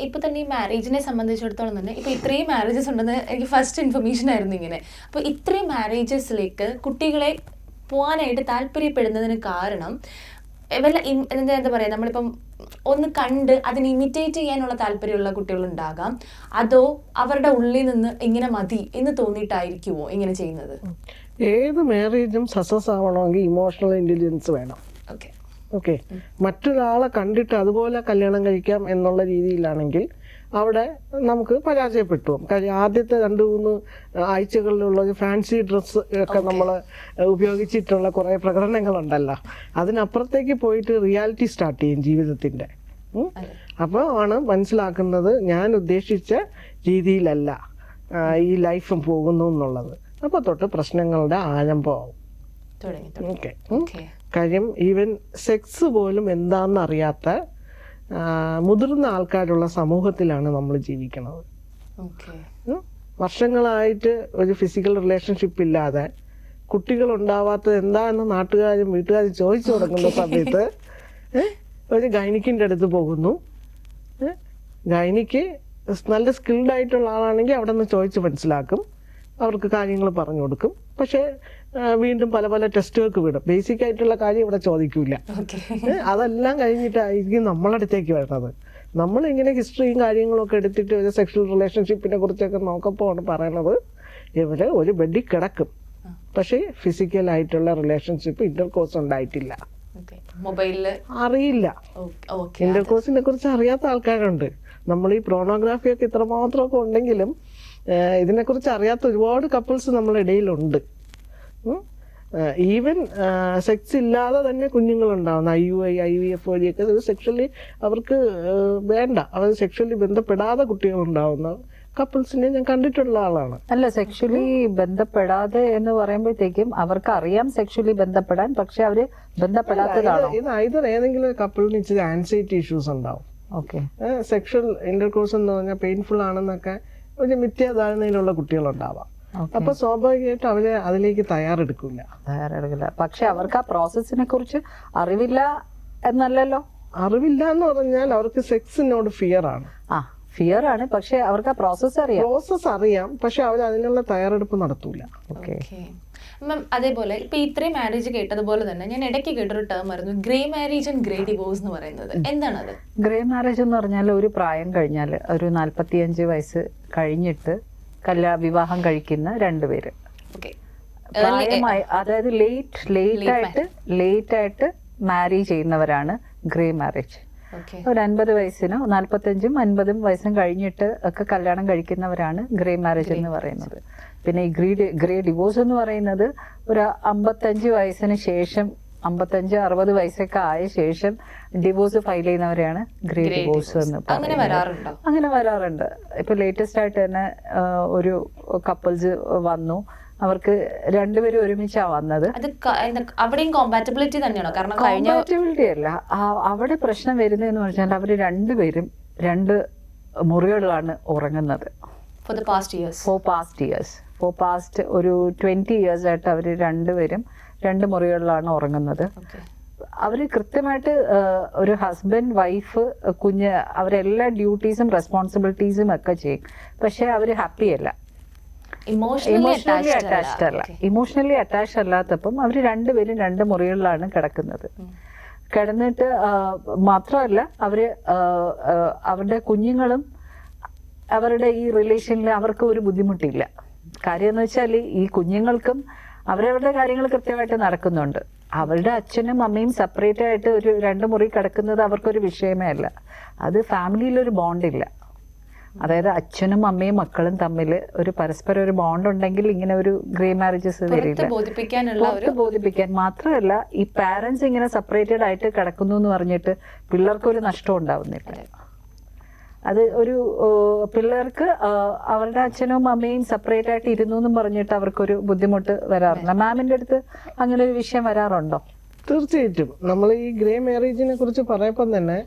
ഇപ്പൊ തന്നെ ഈ മാരേജിനെ സംബന്ധിച്ചിടത്തോളം തന്നെ ഇപ്പൊ ഇത്രയും മാരേജസ് ഉണ്ടെന്ന് എനിക്ക് ഫസ്റ്റ് ഇൻഫർമേഷൻ ആയിരുന്നു ഇങ്ങനെ. അപ്പൊ ഇത്രയും മാരേജസിലേക്ക് കുട്ടികളെ പോകാനായിട്ട് താല്പര്യപ്പെടുന്നതിന് കാരണം വല്ല എന്താ പറയാ, നമ്മളിപ്പം ഒന്ന് കണ്ട് അതിന് ഇമിറ്റേറ്റ് ചെയ്യാനുള്ള താല്പര്യമുള്ള കുട്ടികളുണ്ടാകാം, അതോ അവരുടെ ഉള്ളിൽ നിന്ന് ഇങ്ങനെ മതി എന്ന് തോന്നിയിട്ടായിരിക്കുമോ ഇങ്ങനെ ചെയ്യുന്നത്? ഏത് മാരേജും സക്സസ് ആവണമെങ്കിൽ ഇമോഷണൽ ഇന്റലിജൻസ് വേണം. ഓക്കെ, മറ്റൊരാളെ കണ്ടിട്ട് അതുപോലെ കല്യാണം കഴിക്കാം എന്നുള്ള രീതിയിലാണെങ്കിൽ അവിടെ നമുക്ക് പരാജയപ്പെട്ടു. കാര്യം ആദ്യത്തെ 2-3 ആഴ്ചകളിലുള്ള ഒരു ഫാൻസി ഡ്രസ്സ് ഒക്കെ നമ്മൾ ഉപയോഗിച്ചിട്ടുള്ള കുറേ പ്രകടനങ്ങളുണ്ടല്ലോ, അതിനപ്പുറത്തേക്ക് പോയിട്ട് റിയാലിറ്റി സ്റ്റാർട്ട് ചെയ്യും ജീവിതത്തിൻ്റെ. അപ്പോൾ ആണ് മനസ്സിലാക്കുന്നത് ഞാൻ ഉദ്ദേശിച്ച രീതിയിലല്ല ഈ ലൈഫ് പോകുന്നു എന്നുള്ളത്. അപ്പോൾ തൊട്ട് പ്രശ്നങ്ങളുടെ ആരംഭമാവും. ഓക്കെ, കാര്യം ഈവൻ സെക്സ് പോലും എന്താണെന്നറിയാത്ത മുതിർന്ന ആൾക്കാരുള്ള സമൂഹത്തിലാണ് നമ്മൾ ജീവിക്കുന്നത്. വർഷങ്ങളായിട്ട് ഒരു ഫിസിക്കൽ റിലേഷൻഷിപ്പ് ഇല്ലാതെ കുട്ടികൾ ഉണ്ടാവാത്തത് എന്താണെന്ന് നാട്ടുകാരും വീട്ടുകാരും ചോദിച്ചു തുടങ്ങുന്ന സമയത്ത് ഒരു ഗൈനിക്കിൻ്റെ അടുത്ത് പോകുന്നു. ഗൈനിക്ക് നല്ല സ്കിൽഡ് ആയിട്ടുള്ള ആളാണെങ്കിൽ അവിടെ നിന്ന് ചോദിച്ച് മനസ്സിലാക്കും, അവർക്ക് കാര്യങ്ങൾ പറഞ്ഞു കൊടുക്കും. പക്ഷേ വീണ്ടും പല പല ടെസ്റ്റുകൾക്ക് വിടും. ബേസിക് ആയിട്ടുള്ള കാര്യം ഇവിടെ ചോദിക്കൂല. അതെല്ലാം കഴിഞ്ഞിട്ടായിരിക്കും നമ്മളടുത്തേക്ക് വരുന്നത്. നമ്മളിങ്ങനെ ഹിസ്റ്ററിയും കാര്യങ്ങളൊക്കെ എടുത്തിട്ട് ഒരു സെക്ഷൽ റിലേഷൻഷിപ്പിനെ കുറിച്ചൊക്കെ നോക്കുമ്പോൾ പറയണത് ഇവര് ഒരു ബെഡിൽ കിടക്കും, പക്ഷേ ഫിസിക്കലായിട്ടുള്ള റിലേഷൻഷിപ്പ് ഇന്റർകോഴ്സ് ഉണ്ടായിട്ടില്ല, അറിയില്ല. ഇന്റർകോഴ്സിനെ കുറിച്ച് അറിയാത്ത ആൾക്കാരുണ്ട്. നമ്മൾ ഈ പ്രോണോഗ്രാഫിയൊക്കെ ഇത്രമാത്രമൊക്കെ ഉണ്ടെങ്കിലും ഇതിനെക്കുറിച്ച് അറിയാത്ത ഒരുപാട് കപ്പിൾസ് നമ്മുടെ ഇടയിലുണ്ട്. ഈവൻ സെക്സ് ഇല്ലാതെ തന്നെ കുഞ്ഞുങ്ങളുണ്ടാവുന്ന IUI IVF വഴിയൊക്കെ സെക്ഷലി അവർക്ക് വേണ്ട, അവർ സെക്ഷലി ബന്ധപ്പെടാതെ കുട്ടികളുണ്ടാവുന്ന കപ്പിൾസിനെ ഞാൻ കണ്ടിട്ടുള്ള ആളാണ്. അല്ല, സെക്ഷലി ബന്ധപ്പെടാതെ എന്ന് പറയുമ്പോഴത്തേക്കും അവർക്ക് അറിയാം സെക്ഷലി ബന്ധപ്പെടാൻ, പക്ഷെ അവര് ബന്ധപ്പെടാത്തതാണോ? ഇത് ഐതർ ഏതെങ്കിലും കപ്പിളിന് ഇച്ചിരി ആൻസൈറ്റി ഇഷ്യൂസ് ഉണ്ടാവും. സെക്ഷൽ ഇന്റർകോഴ്സ് എന്ന് പറഞ്ഞാൽ പെയിൻഫുൾ ആണെന്നൊക്കെ ഒരു മിഥ്യാധാരണയിലുള്ള കുട്ടികളുണ്ടാവാം. അപ്പൊ സ്വാഭാവികമായിട്ട് അവര് അതിലേക്ക് തയ്യാറെടുക്കില്ല. പക്ഷെ അവർക്ക് ആ പ്രോസസ്സിനെ കുറിച്ച് അറിവില്ല എന്നല്ലല്ലോ. അറിവില്ല എന്ന് പറഞ്ഞാൽ അവർക്ക് സെക്സിനോട് ഫിയർ ആണ്. ഫിയർ ആണ്, പക്ഷെ അവർക്ക് ആ പ്രോസസ്സ് അറിയാം, പക്ഷെ അവർ അതിനുള്ള തയ്യാറെടുപ്പ് നടത്തൂല. മാം, അതേപോലെ ഇപ്പൊ ഇത്രയും മാരേജ് കേട്ടതുപോലെ തന്നെ ഞാൻ ഇടയ്ക്ക് കേട്ടൊരു ടേം ആയിരുന്നു grey marriage and grey divorce എന്ന് പറയുന്നത്. എന്താണത്? ഗ്രേ മാരേജ് എന്ന് പറഞ്ഞാൽ ഒരു പ്രായം കഴിഞ്ഞാൽ ഒരു 45 വയസ്സ് കഴിഞ്ഞിട്ട് വിവാഹം കഴിക്കുന്ന 2 പേര്, പ്രായമായി, അതായത് ലേറ്റ് ആയിട്ട് മാരി ചെയ്യുന്നവരാണ് ഗ്രേ മാരേജ്. ഒരു 50 വയസ്സിനോ 45ഉം 50ഉം വയസ്സും കഴിഞ്ഞിട്ട് ഒക്കെ കല്യാണം കഴിക്കുന്നവരാണ് ഗ്രേ മാരേജ് എന്ന് പറയുന്നത്. പിന്നെ ഈ ഗ്രേ ഡിവോഴ്സ് എന്ന് പറയുന്നത് ഒരു 55 വയസ്സിന് ശേഷം, 55-60 വയസ്സൊക്കെ ആയ ശേഷം ഡിവോഴ്സ് ഫയൽ ചെയ്യുന്നവരെയാണ് ഗ്രേ ഡിവോഴ്സ് എന്ന് പറയുന്നത്. അങ്ങനെ വരാറുണ്ട്. ഇപ്പൊ ലേറ്റസ്റ്റ് ആയിട്ട് തന്നെ ഒരു കപ്പിൾസ് വന്നു, അവർക്ക് 2 പേരും ഒരുമിച്ചാ വന്നത്. അവിടെയും കോമ്പാറ്റബിലിറ്റി തന്നെയാണോ? കാരണം കോമ്പാറ്റബിലിറ്റി അല്ല, അവിടെ പ്രശ്നം വരുന്നതെന്ന് പറഞ്ഞാൽ അവര് 2 പേരും 2 മുറികളിലാണ് ഉറങ്ങുന്നത്. ഫോർ പാസ്റ്റ് ഒരു 20 years ആയിട്ട് അവര് 2 പേരും 2 മുറികളിലാണ് ഉറങ്ങുന്നത്. അവര് കൃത്യമായിട്ട് ഒരു ഹസ്ബൻഡ്, വൈഫ്, കുഞ്ഞ്, അവരെല്ലാ ഡ്യൂട്ടീസും റെസ്പോൺസിബിലിറ്റീസും ഒക്കെ ചെയ്യും. പക്ഷെ അവര് ഹാപ്പിയല്ല, ഇമോഷണലി അറ്റാച്ച്ഡ് അല്ലാത്തപ്പം അവര് 2 പേരും 2 മുറികളിലാണ് കിടക്കുന്നത്. കിടന്നിട്ട് മാത്രമല്ല അവര് അവരുടെ കുഞ്ഞുങ്ങളും അവരുടെ ഈ റിലേഷനിൽ അവർക്ക് ഒരു ബുദ്ധിമുട്ടില്ല. കാര്യം എന്ന് വെച്ചാൽ ഈ കുഞ്ഞുങ്ങൾക്കും അവരവരുടെ കാര്യങ്ങൾ കൃത്യമായിട്ട് നടക്കുന്നുണ്ട്. അവരുടെ അച്ഛനും അമ്മയും സെപ്പറേറ്റ് ആയിട്ട് ഒരു 2 മുറി കിടക്കുന്നത് അവർക്കൊരു വിഷയമേ അല്ല. അത് ഫാമിലിയിലൊരു ബോണ്ടില്ല. അതായത് അച്ഛനും അമ്മയും മക്കളും തമ്മിൽ ഒരു പരസ്പരം ഒരു ബോണ്ട് ഉണ്ടെങ്കിൽ ഇങ്ങനെ ഒരു ഗ്രേ മാരേജസ് വരില്ല. ബോധിപ്പിക്കാൻ മാത്രമല്ല, ഈ പാരന്റ്സ് ഇങ്ങനെ സെപ്പറേറ്റഡ് ആയിട്ട് കിടക്കുന്നു എന്ന് പറഞ്ഞിട്ട് പിള്ളേർക്കൊരു നഷ്ടം ഉണ്ടാവുന്നില്ല. അത് ഒരു പിള്ളേർക്ക് അവരുടെ അച്ഛനും അമ്മയും സെപ്പറേറ്റ് ആയിട്ട് ഇരുന്നു എന്നും പറഞ്ഞിട്ട് അവർക്കൊരു ബുദ്ധിമുട്ട് വരാറില്ല. മാമിന്റെ അടുത്ത് അങ്ങനെ ഒരു വിഷയം വരാറുണ്ടോ? തീർച്ചയായിട്ടും. നമ്മൾ ഈ ഗ്രേ മാരേജിനെ കുറിച്ച് പറയുമ്പോൾ തന്നെ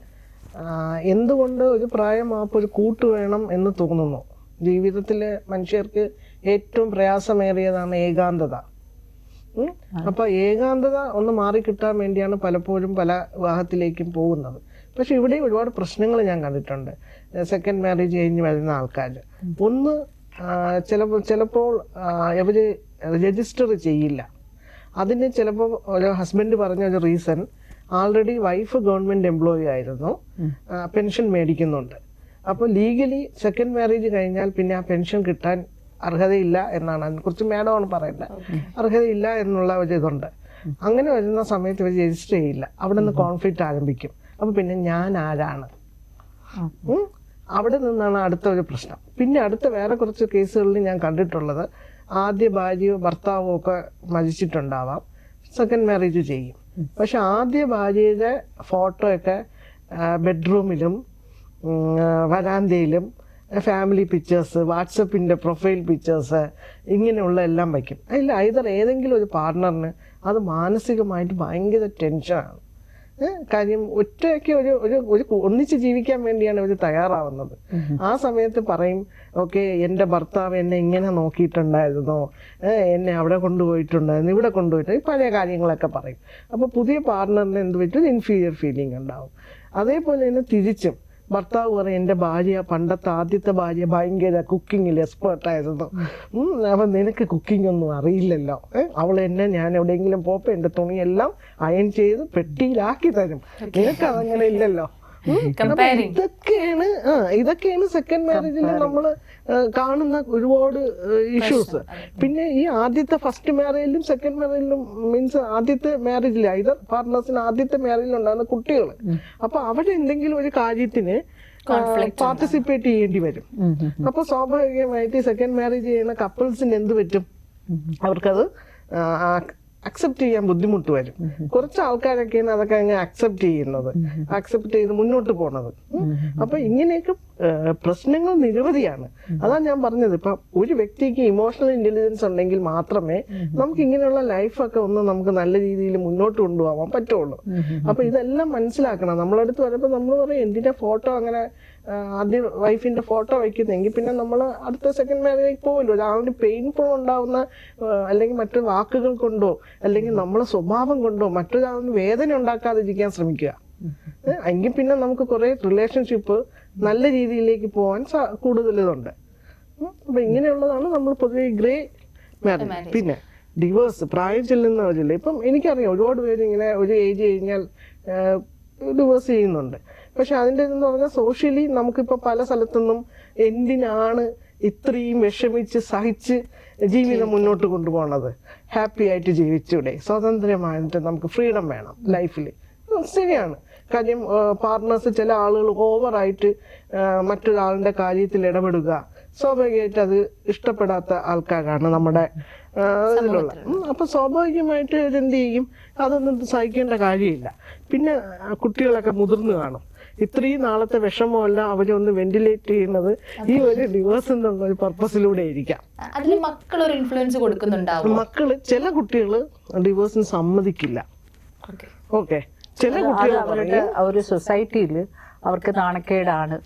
എന്തുകൊണ്ട് ഒരു പ്രായമാകുമ്പോൾ ഒരു കൂട്ട് വേണം എന്ന് തോന്നുന്നു. ജീവിതത്തിലെ മനുഷ്യർക്ക് ഏറ്റവും പ്രയാസമേറിയതാണ് ഏകാന്തത. അപ്പൊ ഏകാന്തത ഒന്ന് മാറിക്കിട്ടാൻ വേണ്ടിയാണ് പലപ്പോഴും പല വിവാഹത്തിലേക്കും പോകുന്നത്. പക്ഷെ ഇവിടെ ഒരുപാട് പ്രശ്നങ്ങൾ ഞാൻ കണ്ടിട്ടുണ്ട്. സെക്കൻഡ് മാരേജ് കഴിഞ്ഞ് വരുന്ന ആൾക്കാർ ഒന്ന് ചിലപ്പോൾ ഇവർ രജിസ്റ്റർ ചെയ്യില്ല. അതിന് ചിലപ്പോൾ ഒരു ഹസ്ബൻഡ് പറഞ്ഞ ഒരു reason, already wife government employee ആയിരുന്നു, പെൻഷൻ മേടിക്കുന്നുണ്ട്. അപ്പോൾ ലീഗലി സെക്കൻഡ് മാരേജ് കഴിഞ്ഞാൽ പിന്നെ ആ പെൻഷൻ കിട്ടാൻ അർഹതയില്ല എന്നാണ്, അതിനെക്കുറിച്ച് മാഡമാണ് പറയേണ്ടത്, അർഹതയില്ല എന്നുള്ള ഒരു ഇതുണ്ട്. അങ്ങനെ വരുന്ന സമയത്ത് ഇവർ രജിസ്റ്റർ ചെയ്യില്ല. അവിടെ നിന്ന് കോൺഫ്ലിക്റ്റ് ആരംഭിക്കും. അപ്പോൾ പിന്നെ ഞാൻ ആരാണ്, അവിടെ നിന്നാണ് അടുത്ത ഒരു പ്രശ്നം. പിന്നെ അടുത്ത വേറെ കുറച്ച് കേസുകളിൽ ഞാൻ കണ്ടിട്ടുള്ളത്, ആദ്യ ഭാര്യയോ ഭർത്താവോ ഒക്കെ മരിച്ചിട്ടുണ്ടാവാം, സെക്കൻഡ് മാരേജ് ചെയ്യും. പക്ഷെ ആദ്യ ഭാര്യയുടെ ഫോട്ടോ ഒക്കെ ബെഡ്റൂമിലും വരാന്തയിലും ഫാമിലി പിക്ചേഴ്സ്, വാട്സപ്പിൻ്റെ പ്രൊഫൈൽ പിക്ചേഴ്സ്, ഇങ്ങനെയുള്ള എല്ലാം വയ്ക്കും. അതിൽ ഐതർ ഏതെങ്കിലും ഒരു പാർട്ട്ണറിന് അത് മാനസികമായിട്ട് ഭയങ്കര ടെൻഷനാണ്. കാര്യം ഒറ്റയ്ക്ക് ഒരു ഒന്നിച്ച് ജീവിക്കാൻ വേണ്ടിയാണ് ഇവർ തയ്യാറാവുന്നത്. ആ സമയത്ത് പറയും, ഓക്കെ എൻ്റെ ഭർത്താവ് എന്നെ ഇങ്ങനെ നോക്കിയിട്ടുണ്ടായിരുന്നോ, എന്നെ അവിടെ കൊണ്ടുപോയിട്ടുണ്ടായിരുന്നു, ഇവിടെ കൊണ്ടുപോയിട്ട് പഴയ കാര്യങ്ങളൊക്കെ പറയും. അപ്പോൾ പുതിയ പാർട്ട്ണറിന് എന്ത് പറ്റും, ഇൻഫീരിയർ ഫീലിംഗ് ഉണ്ടാവും. അതേപോലെ തന്നെ തിരിച്ചും ഭർത്താവ് പറയും, എൻ്റെ ഭാര്യ, പണ്ടത്തെ ആദ്യത്തെ ഭാര്യ ഭയങ്കര കുക്കിങ്ങിൽ എക്സ്പേർട്ടായിരുന്നു, അപ്പം നിനക്ക് കുക്കിംഗ് ഒന്നും അറിയില്ലല്ലോ, അവൾ എന്നെ ഞാൻ എവിടെയെങ്കിലും പോയപ്പോൾ എൻ്റെ തുണിയെല്ലാം അയൺ ചെയ്ത് പെട്ടിയിലാക്കി തരും, നിനക്ക് അതങ്ങനെ ഇല്ലല്ലോ. ഇതൊക്കെയാണ് സെക്കൻഡ് മാരേജിൽ നമ്മൾ കാണുന്ന ഒരുപാട് ഇഷ്യൂസ്. പിന്നെ ഈ ആദ്യത്തെ ഫസ്റ്റ് മാരേജിലും സെക്കൻഡ് മാരേജിലും മീൻസ് ആദ്യത്തെ മാരേജിൽ ഐതർ പാർട്ട്നേഴ്സിന് ആദ്യത്തെ മാരേജിൽ ഉണ്ടാകുന്ന കുട്ടികൾ, അപ്പൊ അവിടെ എന്തെങ്കിലും ഒരു കാര്യത്തിന് പാർട്ടിസിപ്പേറ്റ് ചെയ്യേണ്ടി വരും. അപ്പൊ സ്വാഭാവികമായിട്ട് സെക്കൻഡ് മാരേജ് ചെയ്യുന്ന കപ്പിൾസിന് എന്ത് പറ്റും, അവർക്കത് അക്സെപ്റ്റ് ചെയ്യാൻ ബുദ്ധിമുട്ട് വരും. കുറച്ച് ആൾക്കാരൊക്കെയാണ് അതൊക്കെ അങ്ങ് അക്സെപ്റ്റ് ചെയ്യുന്നത്, അക്സെപ്റ്റ് ചെയ്ത് മുന്നോട്ട് പോണത്. അപ്പൊ ഇങ്ങനെയൊക്കെ പ്രശ്നങ്ങൾ നിരവധിയാണ്. അതാണ് ഞാൻ പറഞ്ഞത്, ഇപ്പൊ ഒരു വ്യക്തിക്ക് ഇമോഷണൽ ഇന്റലിജൻസ് ഉണ്ടെങ്കിൽ മാത്രമേ നമുക്ക് ഇങ്ങനെയുള്ള ലൈഫൊക്കെ ഒന്ന് നമുക്ക് നല്ല രീതിയിൽ മുന്നോട്ട് കൊണ്ടുപോകാൻ പറ്റുള്ളൂ. അപ്പൊ ഇതെല്ലാം മനസ്സിലാക്കണം. നമ്മളടുത്ത് വരുമ്പോൾ നമ്മൾ പറയും, എന്തിന്റെ ഫോട്ടോ അങ്ങനെ ആദ്യം വൈഫിന്റെ ഫോട്ടോ വയ്ക്കുന്നെങ്കിൽ പിന്നെ നമ്മൾ അടുത്ത സെക്കൻഡ് മാരേജിലേക്ക് പോകുമല്ലോ. ഒരാളിന് പെയിൻഫുൾ ഉണ്ടാവുന്ന അല്ലെങ്കിൽ മറ്റു വാക്കുകൾ കൊണ്ടോ അല്ലെങ്കിൽ നമ്മളെ സ്വഭാവം കൊണ്ടോ മറ്റൊരാളിന് വേദന ഉണ്ടാക്കാതിരിക്കാൻ ശ്രമിക്കുക. എങ്കിൽ പിന്നെ നമുക്ക് കുറെ റിലേഷൻഷിപ്പ് നല്ല രീതിയിലേക്ക് പോകാൻ കൂടുതൽ ഇതുണ്ട്. അപ്പൊ ഇങ്ങനെയുള്ളതാണ് നമ്മൾ പൊതുവെ ഗ്രേ മാരേജ്. പിന്നെ ഡിവോഴ്സ്, പ്രായം ചെല്ലുന്നവരില്ല. ഇപ്പം എനിക്കറിയാം ഒരുപാട് പേര് ഇങ്ങനെ ഒരു ഏജ് കഴിഞ്ഞാൽ ഡിവോഴ്സ് ചെയ്യുന്നുണ്ട്. പക്ഷെ അതിൻ്റെ ഇതെന്ന് പറഞ്ഞാൽ സോഷ്യലി നമുക്കിപ്പോൾ പല സ്ഥലത്തുനിന്നും എന്തിനാണ് ഇത്രയും വിഷമിച്ച് സഹിച്ച് ജീവിതം മുന്നോട്ട് കൊണ്ടുപോകണത്, ഹാപ്പി ആയിട്ട് ജീവിച്ചൂടെ, സ്വതന്ത്രമായിട്ട് നമുക്ക് ഫ്രീഡം വേണം ലൈഫിൽ. ശരിയാണ്. കാര്യം പാർട്ട്നേഴ്സ്, ചില ആളുകൾ ഓവറായിട്ട് മറ്റൊരാളുടെ കാര്യത്തിൽ ഇടപെടുക, സ്വാഭാവികമായിട്ട് അത് ഇഷ്ടപ്പെടാത്ത ആൾക്കാരാണ് നമ്മുടെ ഇതിലുള്ള. അപ്പൊ സ്വാഭാവികമായിട്ട് ഇതെന്ത് ചെയ്യും, അതൊന്നും സഹിക്കേണ്ട കാര്യമില്ല. പിന്നെ കുട്ടികളൊക്കെ മുതിർന്നു കാണും. ഇത്രയും നാളത്തെ വിഷമമല്ല അവരൊന്ന് വെന്റിലേറ്റ് ചെയ്യുന്നത് ഈ ഒരു ഡിവോഴ്സ് എന്നുള്ള ഒരു പർപ്പസിലൂടെ ആയിരിക്കാം. അതിന് മക്കളൊരു ഇൻഫ്ലുവൻസ് കൊടുക്കുന്നുണ്ടാവും. മക്കള്, ചില കുട്ടികൾ ഡിവോഴ്സിന് സമ്മതിക്കില്ല. ഓക്കെ, ചില കുട്ടികൾ അവരുടെ ഒരു സൊസൈറ്റിയിൽ അവർക്ക് നാണക്കേടാണ്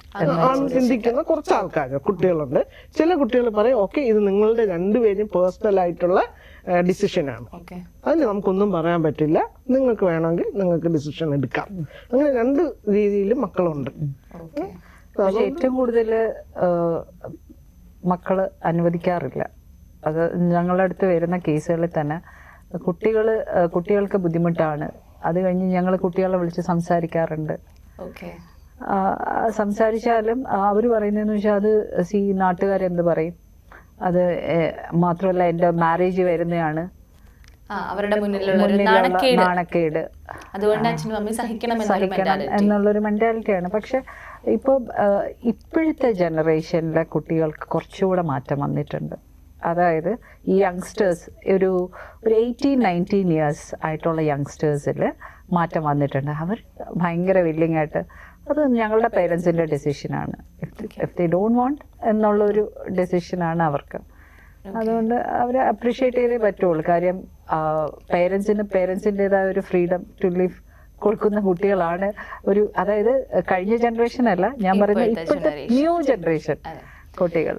ചിന്തിക്കുന്ന കുറച്ച് ആൾക്കാർ കുട്ടികളുണ്ട്. ചില കുട്ടികൾ പറയും, ഓക്കെ ഇത് നിങ്ങളുടെ രണ്ടുപേരും പേഴ്സണൽ ആയിട്ടുള്ള ഡിസിഷനാണ്, അതിന് നമുക്കൊന്നും പറയാൻ പറ്റില്ല, നിങ്ങൾക്ക് വേണമെങ്കിൽ നിങ്ങൾക്ക് ഡിസിഷൻ എടുക്കാം. അങ്ങനെ രണ്ട് രീതിയിലും മക്കളുണ്ട്. പക്ഷെ ഏറ്റവും കൂടുതൽ മക്കള് അനുവദിക്കാറില്ല. അത് ഞങ്ങളുടെ അടുത്ത് വരുന്ന കേസുകളിൽ തന്നെ കുട്ടികൾക്ക് ബുദ്ധിമുട്ടാണ്. അത് കഴിഞ്ഞ് ഞങ്ങൾ കുട്ടികളെ വിളിച്ച് സംസാരിക്കാറുണ്ട്. സംസാരിച്ചാലും അവർ പറയുന്നതെന്ന് വെച്ചാൽ അത് നാട്ടുകാരെന്ത് പറയും, അത് മാത്രമല്ല എൻ്റെ മാരേജ് വരുന്നതാണ്, അവരുടെ മുന്നിലുള്ള നാണക്കേട്, സഹിക്കണം എന്നുള്ളൊരു മെന്റാലിറ്റിയാണ്. പക്ഷെ ഇപ്പോഴത്തെ ജനറേഷനിലെ കുട്ടികൾക്ക് കുറച്ചുകൂടെ മാറ്റം വന്നിട്ടുണ്ട്. അതായത് ഈ യങ്സ്റ്റേഴ്സ് ഒരു 18-19 ഇയേഴ്സ് ആയിട്ടുള്ള യങ്സ്റ്റേഴ്സിൽ മാറ്റം വന്നിട്ടുണ്ട്. അവർ ഭയങ്കര വില്ലിങ് ആയിട്ട്, അത് ഞങ്ങളുടെ പേരൻസിൻ്റെ ഡെസിഷനാണ്, ഇഫ് ദേ ഡോണ്ട് വാണ്ട് എന്നുള്ളൊരു ഡെസിഷനാണ് അവർക്ക്. അതുകൊണ്ട് അവരെ അപ്രീഷിയേറ്റ് ചെയ്തേ പറ്റുള്ളൂ. കാര്യം പേരൻസിൻ്റെതായ ഒരു ഫ്രീഡം ടു ലിവ് കൊടുക്കുന്ന കുട്ടികളാണ് അതായത് കഴിഞ്ഞ ജനറേഷൻ അല്ല ഞാൻ പറയുന്നത്, ഇപ്പോഴത്തെ ന്യൂ ജനറേഷൻ കുട്ടികൾ.